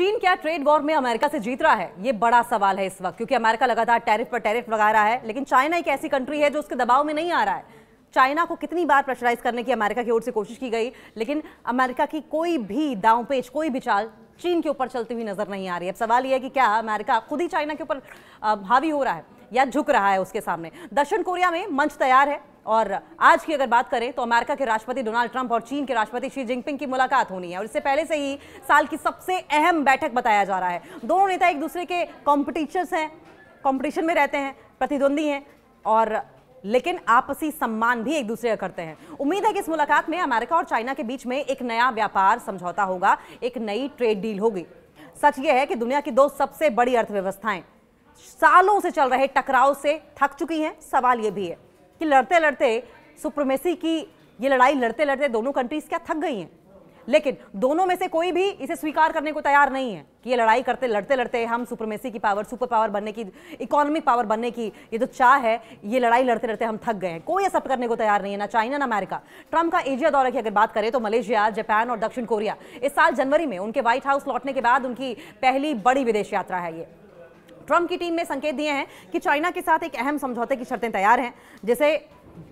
चीन क्या trade war में अमेरिका से जीत रहा है? ये बड़ा सवाल है इस वक्त, क्योंकि अमेरिका लगातार टैरिफ पर टैरिफ लगा रहा है, लेकिन चाइना एक ऐसी कंट्री है जो उसके दबाव में नहीं आ रहा है। चाइना को कितनी बार प्रेशराइज करने की अमेरिका की ओर से कोशिश की गई, लेकिन अमेरिका की कोई भी दांवपेच, कोई भी चाल चीन के ऊपर चलती हुई नजर नहीं आ रही है। अब सवाल यह है कि क्या अमेरिका खुद ही चाइना के ऊपर हावी हो रहा है या झुक रहा है उसके सामने। दक्षिण कोरिया में मंच तैयार है और आज की अगर बात करें तो अमेरिका के राष्ट्रपति डोनाल्ड ट्रंप और चीन के राष्ट्रपति शी जिनपिंग की मुलाकात होनी है और इससे पहले से ही साल की सबसे अहम बैठक बताया जा रहा है। दोनों नेता एक दूसरे के कॉम्पिटिशंस हैं, कंपटीशन में रहते हैं, प्रतिद्वंदी हैं और लेकिन आपसी सम्मान भी एक दूसरे का करते हैं। उम्मीद है कि इस मुलाकात में अमेरिका और चाइना के बीच में एक नया व्यापार समझौता होगा, एक नई ट्रेड डील होगी। सच ये है कि दुनिया की दो सबसे बड़ी अर्थव्यवस्थाएं सालों से चल रहे टकराव से थक चुकी हैं। सवाल ये भी है कि लड़ते लड़ते सुप्रीमेसी की ये लड़ाई लड़ते लड़ते दोनों कंट्रीज क्या थक गई हैं, लेकिन दोनों में से कोई भी इसे स्वीकार करने को तैयार नहीं है कि ये लड़ाई करते लड़ते लड़ते हम सुप्रीमेसी की पावर, सुपर पावर बनने की, इकोनॉमिक पावर बनने की ये जो चाह है, ये लड़ाई लड़ते लड़ते हम थक गए हैं। कोई एक्सेप्ट करने को तैयार नहीं है, ना चाइना ना अमेरिका। ट्रंप का एशिया दौरे की अगर बात करें तो मलेशिया, जापान और दक्षिण कोरिया इस साल जनवरी में उनके व्हाइट हाउस लौटने के बाद उनकी पहली बड़ी विदेश यात्रा है। ये ट्रंप की टीम ने संकेत दिए हैं कि चाइना के साथ एक अहम समझौते की शर्तें तैयार हैं, जिसे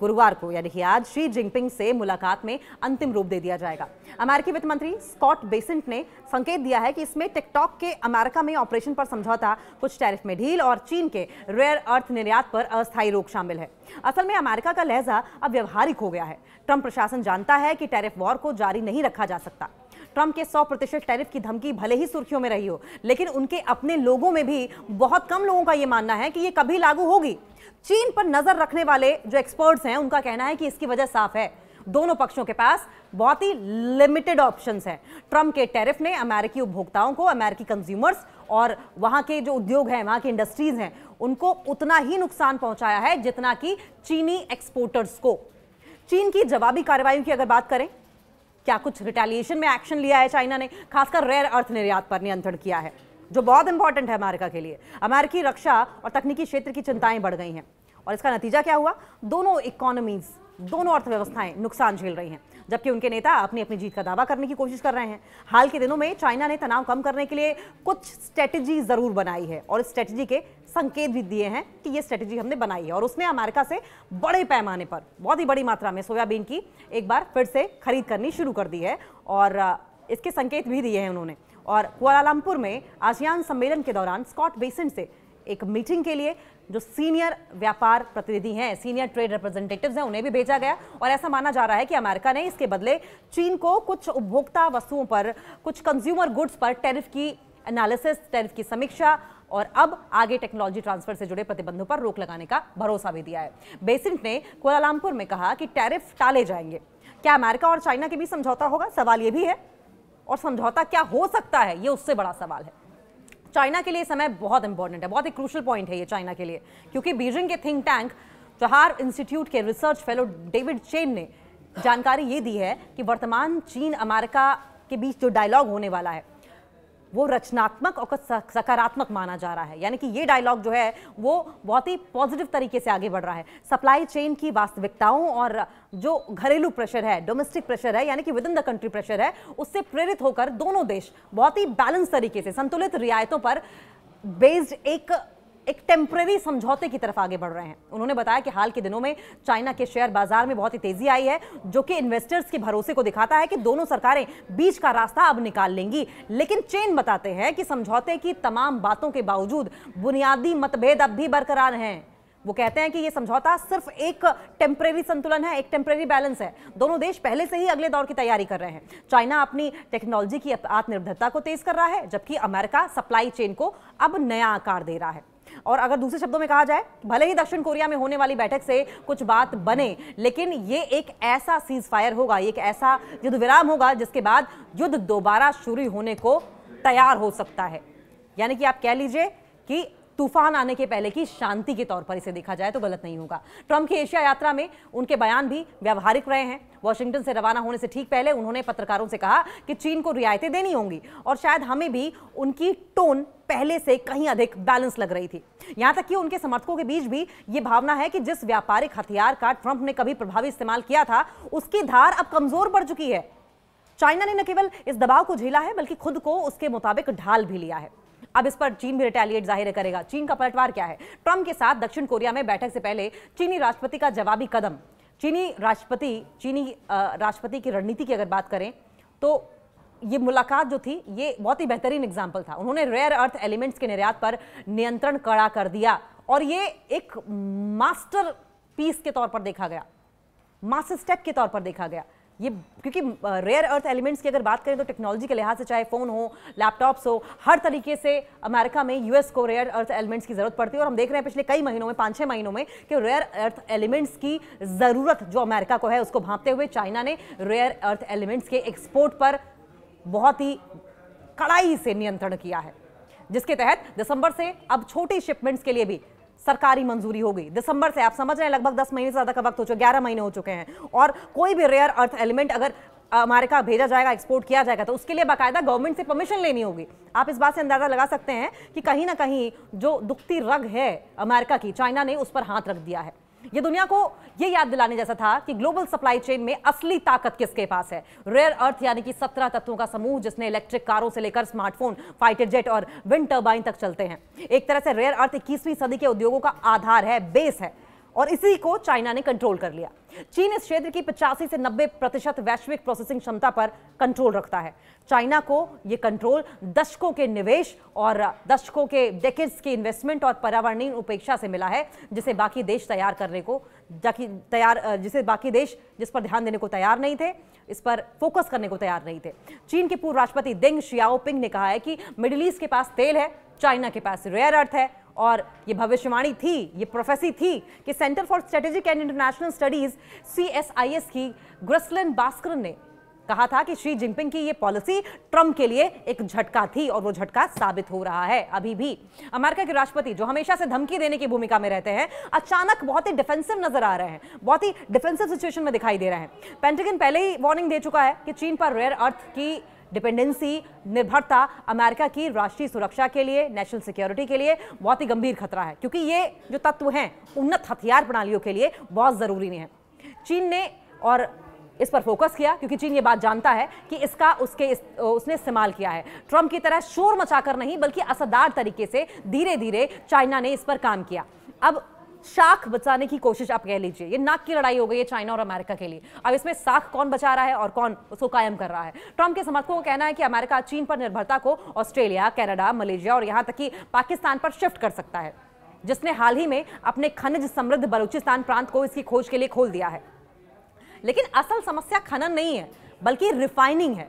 गुरुवार को यानी कि आज शी जिनपिंग से मुलाकात में अंतिम रूप दे दिया जाएगा। अमेरिकी वित्त मंत्री स्कॉट बेसेंट ने संकेत दिया है कि इसमें टिकटॉक के अमेरिका में ऑपरेशन पर समझौता, कुछ टैरिफ में ढील और चीन के रेयर अर्थ निर्यात पर अस्थायी रोक शामिल है। असल में अमेरिका का लहजा अब व्यवहारिक हो गया है। ट्रंप प्रशासन जानता है कि टैरिफ वॉर को जारी नहीं रखा जा सकता। ट्रंप के 100% टैरिफ की धमकी भले ही सुर्खियों में रही हो, लेकिन उनके अपने लोगों में भी बहुत कम लोगों का यह मानना है कि यह कभी लागू होगी। चीन पर नजर रखने वाले जो एक्सपर्ट्स हैं, उनका कहना है कि इसकी वजह साफ है, दोनों पक्षों के पास बहुत ही लिमिटेड ऑप्शंस हैं। ट्रंप के टैरिफ ने अमेरिकी उपभोक्ताओं को, अमेरिकी कंज्यूमर्स और वहां के जो उद्योग हैं, वहां की इंडस्ट्रीज हैं, उनको उतना ही नुकसान पहुंचाया है जितना कि चीनी एक्सपोर्टर्स को। चीन की जवाबी कार्रवाई की अगर बात करें, क्या कुछ रिटेलिएशन में एक्शन लिया है चाइना ने? खासकर रेयर अर्थ निर्यात पर नियंत्रण किया है, जो बहुत इंपॉर्टेंट है अमेरिका के लिए। अमेरिकी रक्षा और तकनीकी क्षेत्र की चिंताएं बढ़ गई हैं और इसका नतीजा क्या हुआ? दोनों इकोनॉमीज, दोनों अर्थव्यवस्थाएं नुकसान झेल रही हैं, जबकि उनके नेता अपनी अपनी जीत का दावा करने की कोशिश कर रहे हैं। हाल के दिनों में चाइना ने तनाव कम करने के लिए कुछ स्ट्रेटेजी जरूर बनाई है और इस स्ट्रेटेजी के संकेत भी दिए हैं कि ये स्ट्रेटेजी हमने बनाई है और उसने अमेरिका से बड़े पैमाने पर, बहुत ही बड़ी मात्रा में सोयाबीन की एक बार फिर से खरीद करनी शुरू कर दी है और इसके संकेत भी दिए हैं उन्होंने। और कुआलालंपुर में आसियान सम्मेलन के दौरान स्कॉट बेसेंट से एक मीटिंग के लिए जो सीनियर व्यापार प्रतिनिधि हैं, सीनियर ट्रेड रिप्रेजेंटेटिव्स हैं, उन्हें भी भेजा गया और ऐसा माना जा रहा है कि अमेरिका ने इसके बदले चीन को कुछ उपभोक्ता वस्तुओं पर, कुछ कंज्यूमर गुड्स पर टैरिफ की एनालिसिस, टैरिफ की समीक्षा और अब आगे टेक्नोलॉजी ट्रांसफर से जुड़े प्रतिबंधों पर रोक लगाने का भरोसा भी दिया है। बेसेंट ने कुआलालंपुर में कहा कि टैरिफ टाले जाएंगे। क्या अमेरिका और चाइना के बीच समझौता होगा? सवाल यह भी है, और समझौता क्या हो सकता है, यह उससे बड़ा सवाल है। चाइना के लिए समय बहुत इंपॉर्टेंट है, बहुत ही क्रूशियल पॉइंट है ये चाइना के लिए, क्योंकि बीजिंग के थिंक टैंक जोहार इंस्टीट्यूट के रिसर्च फेलो डेविड चेन ने जानकारी ये दी है कि वर्तमान चीन अमेरिका के बीच जो डायलॉग होने वाला है वो रचनात्मक और सकारात्मक माना जा रहा है। यानी कि ये डायलॉग जो है वो बहुत ही पॉजिटिव तरीके से आगे बढ़ रहा है। सप्लाई चेन की वास्तविकताओं और जो घरेलू प्रेशर है, डोमेस्टिक प्रेशर है, यानी कि with in the country pressure है, उससे प्रेरित होकर दोनों देश बहुत ही बैलेंस तरीके से संतुलित रियायतों पर बेस्ड एक टेम्परेरी समझौते की तरफ आगे बढ़ रहे हैं। उन्होंने बताया कि हाल के दिनों में चाइना के शेयर बाजार में बहुत ही तेजी आई है, जो कि इन्वेस्टर्स के भरोसे को दिखाता है कि दोनों सरकारें बीच का रास्ता अब निकाल लेंगी। लेकिन चेन बताते हैं कि समझौते की तमाम बातों के बावजूद बुनियादी मतभेद अब भी बरकरार हैं। वो कहते हैं कि यह समझौता सिर्फ एक टेम्परेरी संतुलन है, एक टेम्परेरी बैलेंस है। दोनों देश पहले से ही अगले दौर की तैयारी कर रहे हैं। चाइना अपनी टेक्नोलॉजी की आत्मनिर्भरता को तेज कर रहा है, जबकि अमेरिका सप्लाई चेन को अब नया आकार दे रहा है। और अगर दूसरे शब्दों में कहा जाए, भले ही दक्षिण कोरिया में होने वाली बैठक से कुछ बात बने, लेकिन ये एक ऐसा सीज फायर होगा, एक ऐसा युद्ध विराम होगा जिसके बाद युद्ध दोबारा शुरू होने को तैयार हो सकता है। यानी कि आप कह लीजिए कि तूफान आने के पहले की शांति के तौर पर इसे देखा जाए तो गलत नहीं होगा। ट्रंप की एशिया यात्रा में उनके बयान भी व्यवहारिक रहे हैं। वॉशिंगटन से रवाना होने से ठीक पहले उन्होंने पत्रकारों से कहा कि चीन को रियायतें देनी होंगी और शायद हमें भी उनकी टोन पहले से कहीं अधिक बैलेंस लग रही थी। यहां तक कि उनके समर्थकों के बीच भी ये भावना है कि जिस व्यापारिक हथियार का ट्रंप ने कभी प्रभावी इस्तेमाल किया था, उसकी धार अब कमजोर पड़ चुकी है। चाइना ने न केवल इस दबाव को झेला है बल्कि खुद को उसके मुताबिक ढाल भी लिया है। अब इस पर चीन भी रिटेलिएट जाहिर करेगा। चीन का पलटवार क्या है? ट्रंप के साथ दक्षिण कोरिया में बैठक से पहले चीनी राष्ट्रपति का जवाबी कदम। चीनी राष्ट्रपति की रणनीति की अगर बात करें तो ये मुलाकात जो थी ये बहुत ही बेहतरीन एग्जाम्पल था। उन्होंने रेयर अर्थ एलिमेंट्स के निर्यात पर नियंत्रण कड़ा कर दिया और ये एक मास्टर पीस के तौर पर देखा गया, मास्टर स्टेप के तौर पर देखा गया। ये क्योंकि रेयर अर्थ एलिमेंट्स की अगर बात करें तो टेक्नोलॉजी के लिहाज से चाहे फोन हो, लैपटॉप्स हो, हर तरीके से अमेरिका में यूएस को रेयर अर्थ एलिमेंट्स की जरूरत पड़ती है। और हम देख रहे हैं पिछले कई महीनों में, 5-6 महीनों में, कि रेयर अर्थ एलिमेंट्स की जरूरत जो अमेरिका को है उसको भांपते हुए चाइना ने रेयर अर्थ एलिमेंट्स के एक्सपोर्ट पर बहुत ही कड़ाई से नियंत्रण किया है, जिसके तहत दिसंबर से अब छोटी शिपमेंट्स के लिए भी सरकारी मंजूरी हो गई। दिसंबर से आप समझ रहे हैं लगभग 10 महीने से ज्यादा का वक्त हो चुका, 11 महीने हो चुके हैं। और कोई भी रेयर अर्थ एलिमेंट अगर अमेरिका भेजा जाएगा, एक्सपोर्ट किया जाएगा, तो उसके लिए बाकायदा गवर्नमेंट से परमिशन लेनी होगी। आप इस बात से अंदाजा लगा सकते हैं कि कहीं ना कहीं जो दुखती रग है अमेरिका की, चाइना ने उस पर हाथ रख दिया है। ये दुनिया को ये याद दिलाने जैसा था कि ग्लोबल सप्लाई चेन में असली ताकत किसके पास है। रेयर अर्थ यानी कि 17 तत्वों का समूह जिसने इलेक्ट्रिक कारों से लेकर स्मार्टफोन, फाइटर जेट और विंड टर्बाइन तक चलते हैं। एक तरह से रेयर अर्थ 21वीं सदी के उद्योगों का आधार है, बेस है, और इसी को चाइना ने कंट्रोल कर लिया। चीन इस क्षेत्र की 85 से 90% वैश्विक प्रोसेसिंग क्षमता पर कंट्रोल रखता है। चाइना को यह कंट्रोल दशकों के निवेश और दशकों के डेकेड्स की इन्वेस्टमेंट और पर्यावरणीय उपेक्षा से मिला है, जिसे बाकी देश जिस पर ध्यान देने को तैयार नहीं थे, इस पर फोकस करने को तैयार नहीं थे। चीन के पूर्व राष्ट्रपति देंग शियाओपिंग ने कहा है कि मिडिल ईस्ट के पास तेल है, चाइना के पास रेयर अर्थ है। और ये भविष्यवाणी थी, ये प्रोफेसी थी कि centre for strategic and international studies CSIS की ग्रेसलिन बास्कर ने कहा था कि शी जिनपिंग की ये पॉलिसी ट्रंप के लिए एक झटका थी और वो झटका साबित हो रहा है। अभी भी अमेरिका के राष्ट्रपति जो हमेशा से धमकी देने की भूमिका में रहते हैं, अचानक बहुत ही डिफेंसिव नजर आ रहे हैं, बहुत ही डिफेंसिव सिचुएशन में दिखाई दे रहे हैं। पेंटागन पहले ही वार्निंग दे चुका है कि चीन पर रेयर अर्थ की डिपेंडेंसी, निर्भरता अमेरिका की राष्ट्रीय सुरक्षा के लिए, नेशनल सिक्योरिटी के लिए बहुत ही गंभीर खतरा है, क्योंकि ये जो तत्व हैं उन्नत हथियार प्रणालियों के लिए बहुत जरूरी नहीं है। चीन ने और इस पर फोकस किया क्योंकि चीन ये बात जानता है कि इसका उसने इस्तेमाल किया है। ट्रंप की तरह शोर मचाकर नहीं, बल्कि असरदार तरीके से धीरे धीरे चाइना ने इस पर काम किया। अब शाख बचाने की कोशिश आप कह लीजिए, ये नाक की लड़ाई हो गई है चाइना और अमेरिका के लिए। अब इसमें साख कौन बचा रहा है और कौन उसको कायम कर रहा है। ट्रंप के समर्थकों का कहना है कि अमेरिका चीन पर निर्भरता को ऑस्ट्रेलिया, कनाडा, मलेशिया और यहां तक कि पाकिस्तान पर शिफ्ट कर सकता है, जिसने हाल ही में अपने खनिज समृद्ध बलूचिस्तान प्रांत को इसकी खोज के लिए खोल दिया है। लेकिन असल समस्या खनन नहीं है, बल्कि रिफाइनिंग है।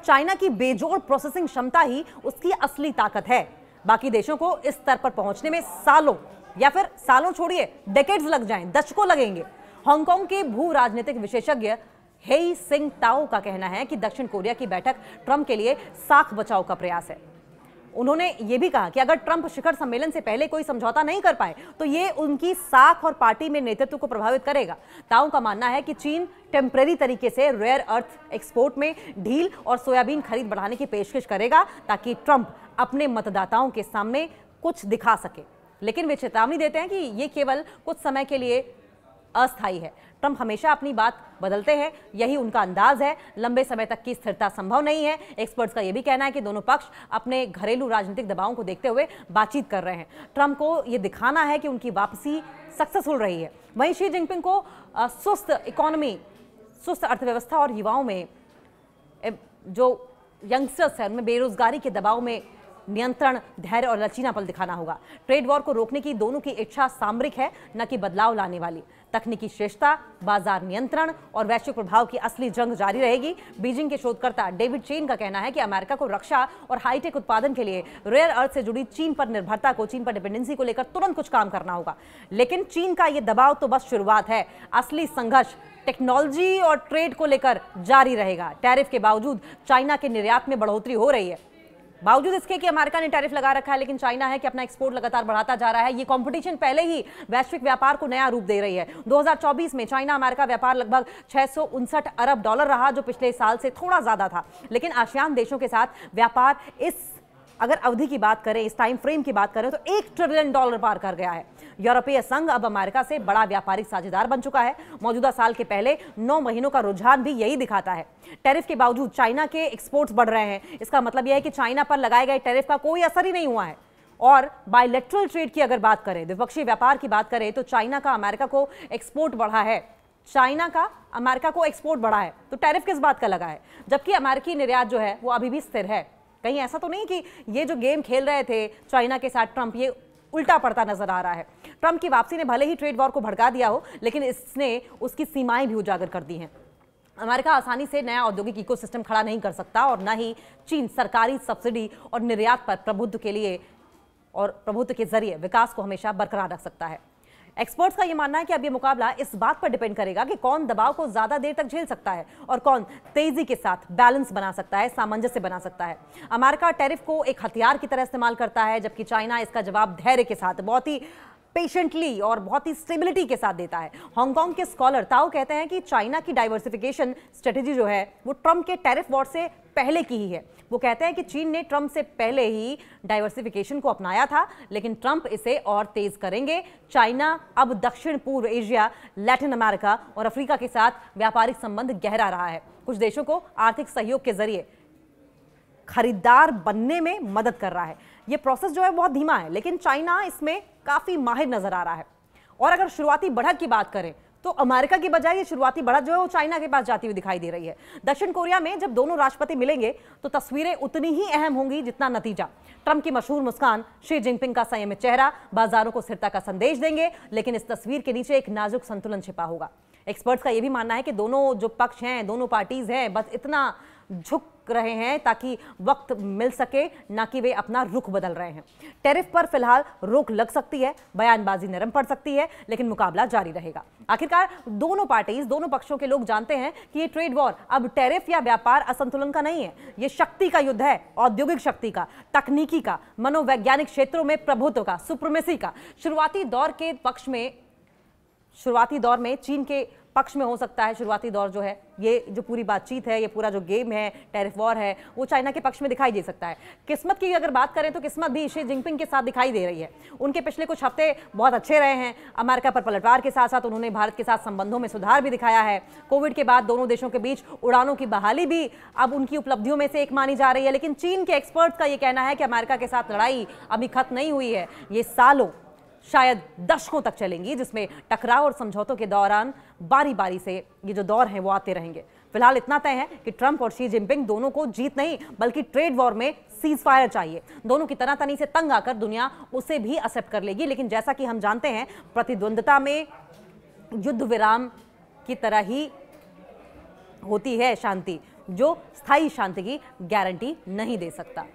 चाइना की बेजोड़ प्रोसेसिंग क्षमता ही उसकी असली ताकत है। बाकी देशों को इस स्तर पर पहुंचने में सालों, या फिर सालों छोड़िए, डेकेड्स लग जाएं, दशकों लगेंगे। हांगकांग के भू राजनीतिक विशेषज्ञ हेई सिंह ताओ का कहना है कि दक्षिण कोरिया की बैठक ट्रंप के लिए साख बचाव का प्रयास है। उन्होंने ये भी कहा कि अगर ट्रंप शिखर सम्मेलन से पहले कोई समझौता नहीं कर पाए तो ये उनकी साख और पार्टी में नेतृत्व को प्रभावित करेगा। ताओ का मानना है कि चीन टेम्परेरी तरीके से रेयर अर्थ एक्सपोर्ट में ढील और सोयाबीन खरीद बढ़ाने की पेशकश करेगा, ताकि ट्रंप अपने मतदाताओं के सामने कुछ दिखा सके। लेकिन वे चेतावनी देते हैं कि ये केवल कुछ समय के लिए अस्थायी है। ट्रंप हमेशा अपनी बात बदलते हैं, यही उनका अंदाज है। लंबे समय तक की स्थिरता संभव नहीं है। एक्सपर्ट्स का यह भी कहना है कि दोनों पक्ष अपने घरेलू राजनीतिक दबावों को देखते हुए बातचीत कर रहे हैं। ट्रंप को यह दिखाना है कि उनकी वापसी सक्सेसफुल रही है। वहीं शी जिनपिंग को सुस्त इकोनॉमी, सुस्त अर्थव्यवस्था और युवाओं में जो यंगस्टर्स हैं उनमें बेरोजगारी के दबाव में नियंत्रण, धैर्य और लचीलापन दिखाना होगा। ट्रेड वॉर को रोकने की दोनों की इच्छा सामरिक है, न कि बदलाव लाने वाली। तकनीकी श्रेष्ठता, बाजार नियंत्रण और वैश्विक प्रभाव की असली जंग जारी रहेगी। बीजिंग के शोधकर्ता डेविड चेन का कहना है कि अमेरिका को रक्षा और हाईटेक उत्पादन के लिए रेयर अर्थ से जुड़ी चीन पर निर्भरता को, चीन पर डिपेंडेंसी को लेकर तुरंत कुछ काम करना होगा। लेकिन चीन का यह दबाव तो बस शुरुआत है। असली संघर्ष टेक्नोलॉजी और ट्रेड को लेकर जारी रहेगा। टैरिफ के बावजूद चाइना के निर्यात में बढ़ोतरी हो रही है। बावजूद इसके कि अमेरिका ने टैरिफ लगा रखा है, लेकिन चाइना है कि अपना एक्सपोर्ट लगातार बढ़ाता जा रहा है। ये कंपटीशन पहले ही वैश्विक व्यापार को नया रूप दे रही है। 2024 में चाइना अमेरिका व्यापार लगभग 659 अरब डॉलर रहा, जो पिछले साल से थोड़ा ज्यादा था। लेकिन आसियान देशों के साथ व्यापार इस अगर अवधि की बात करें, इस टाइम फ्रेम की बात करें तो $1 ट्रिलियन पार कर गया है। यूरोपीय संघ अब अमेरिका से बड़ा व्यापारिक साझेदार बन चुका है। मौजूदा साल के पहले 9 महीनों का रुझान भी यही दिखाता है। टैरिफ के बावजूद चाइना के एक्सपोर्ट्स बढ़ रहे हैं। इसका मतलब यह है कि चाइना पर लगाए गए टैरिफ का कोई असर ही नहीं हुआ है। और बायलैटरल ट्रेड की अगर बात करें, द्विपक्षीय व्यापार की बात करें, तो चाइना का अमेरिका को एक्सपोर्ट बढ़ा है। चाइना का अमेरिका को एक्सपोर्ट बढ़ा है, तो टैरिफ किस बात का लगा है? जबकि अमेरिकी निर्यात जो है वो अभी भी स्थिर है। कहीं ऐसा तो नहीं कि ये जो गेम खेल रहे थे चाइना के साथ ट्रंप, ये उल्टा पड़ता नजर आ रहा है। ट्रंप की वापसी ने भले ही ट्रेड वॉर को भड़का दिया हो, लेकिन इसने उसकी सीमाएं भी उजागर कर दी हैं। अमेरिका आसानी से नया औद्योगिक इकोसिस्टम खड़ा नहीं कर सकता और न ही चीन सरकारी सब्सिडी और निर्यात पर प्रभुत्व के लिए और प्रभुत्व के जरिए विकास को हमेशा बरकरार रख सकता है। एक्सपर्ट्स का यह मानना है कि अब यह मुकाबला इस बात पर डिपेंड करेगा कि कौन दबाव को ज्यादा देर तक झेल सकता है और कौन तेजी के साथ बैलेंस बना सकता है, सामंजस्य बना सकता है। अमेरिका टैरिफ को एक हथियार की तरह इस्तेमाल करता है, जबकि चाइना इसका जवाब धैर्य के साथ, बहुत ही पेशेंटली और बहुत ही स्टेबिलिटी के साथ देता है। हांगकांग के स्कॉलर ताओ कहते हैं कि चाइना की डाइवर्सिफिकेशन स्ट्रेटेजी जो है वो ट्रंप के टैरिफ वॉर से पहले की ही है। वो कहते हैं कि चीन ने ट्रंप से पहले ही डाइवर्सिफिकेशन को अपनाया था, लेकिन ट्रंप इसे और तेज करेंगे। चाइना अब दक्षिण पूर्व एशिया, लैटिन अमेरिका और अफ्रीका के साथ व्यापारिक संबंध गहरा रहा है। कुछ देशों को आर्थिक सहयोग के जरिए खरीदार बनने में मदद कर रहा है। यह प्रोसेस जो है बहुत धीमा है, लेकिन चाइना इसमें काफी माहिर नजर आ रहा है। और अगर शुरुआती बढ़त की बात करें तो अमेरिका की बजाय ये शुरुआती बढ़त जो है वो चाइना के पास जाती हुई दिखाई दे रही है। दक्षिण कोरिया में जब दोनों राष्ट्रपति मिलेंगे तो तस्वीरें उतनी ही अहम होंगी जितना नतीजा। ट्रंप की मशहूर मुस्कान, शी जिनपिंग का संयमित चेहरा बाजारों को स्थिरता का संदेश देंगे, लेकिन इस तस्वीर के नीचे एक नाजुक संतुलन छिपा होगा। एक्सपर्ट्स का यह भी मानना है कि दोनों जो पक्ष हैं, दोनों पार्टीज हैं, बस इतना झुक रहे हैं ताकि वक्त मिल सके, ना कि वे अपना रुख बदल रहे हैं। टैरिफ पर फिलहाल रोक लग सकती है, बयानबाजी नरम पड़ सकती है, लेकिन मुकाबला जारी रहेगा। आखिरकार दोनों पार्टीज, दोनों पक्षों के लोग जानते हैं कि ये ट्रेड वॉर अब टैरिफ या व्यापार असंतुलन का नहीं है, ये शक्ति का युद्ध है, औद्योगिक शक्ति का, तकनीकी का, मनोवैज्ञानिक क्षेत्रों में प्रभुत्व का, सुप्रीमेसी का। शुरुआती दौर में चीन के पक्ष में हो सकता है। शुरुआती दौर जो है, ये जो पूरी बातचीत है, ये पूरा जो गेम है, टैरिफ वॉर है, वो चाइना के पक्ष में दिखाई दे सकता है। किस्मत की अगर बात करें तो किस्मत भी शी जिनपिंग के साथ दिखाई दे रही है। उनके पिछले कुछ हफ्ते बहुत अच्छे रहे हैं। अमेरिका पर पलटवार के साथ साथ उन्होंने भारत के साथ संबंधों में सुधार भी दिखाया है। कोविड के बाद दोनों देशों के बीच उड़ानों की बहाली भी अब उनकी उपलब्धियों में से एक मानी जा रही है। लेकिन चीन के एक्सपर्ट्स का यह कहना है कि अमेरिका के साथ लड़ाई अभी खत्म नहीं हुई है, ये सालों, शायद दशकों तक चलेंगी, जिसमें टकराव और समझौतों के दौरान बारी बारी से ये जो दौर हैं वो आते रहेंगे। फिलहाल इतना तय है कि ट्रंप और शी जिनपिंग दोनों को जीत नहीं बल्कि ट्रेड वॉर में सीज फायर चाहिए। दोनों की तनातनी से तंग आकर दुनिया उसे भी एक्सेप्ट कर लेगी, लेकिन जैसा कि हम जानते हैं प्रतिद्वंद्विता में युद्ध विराम की तरह ही होती है शांति, जो स्थायी शांति की गारंटी नहीं दे सकता।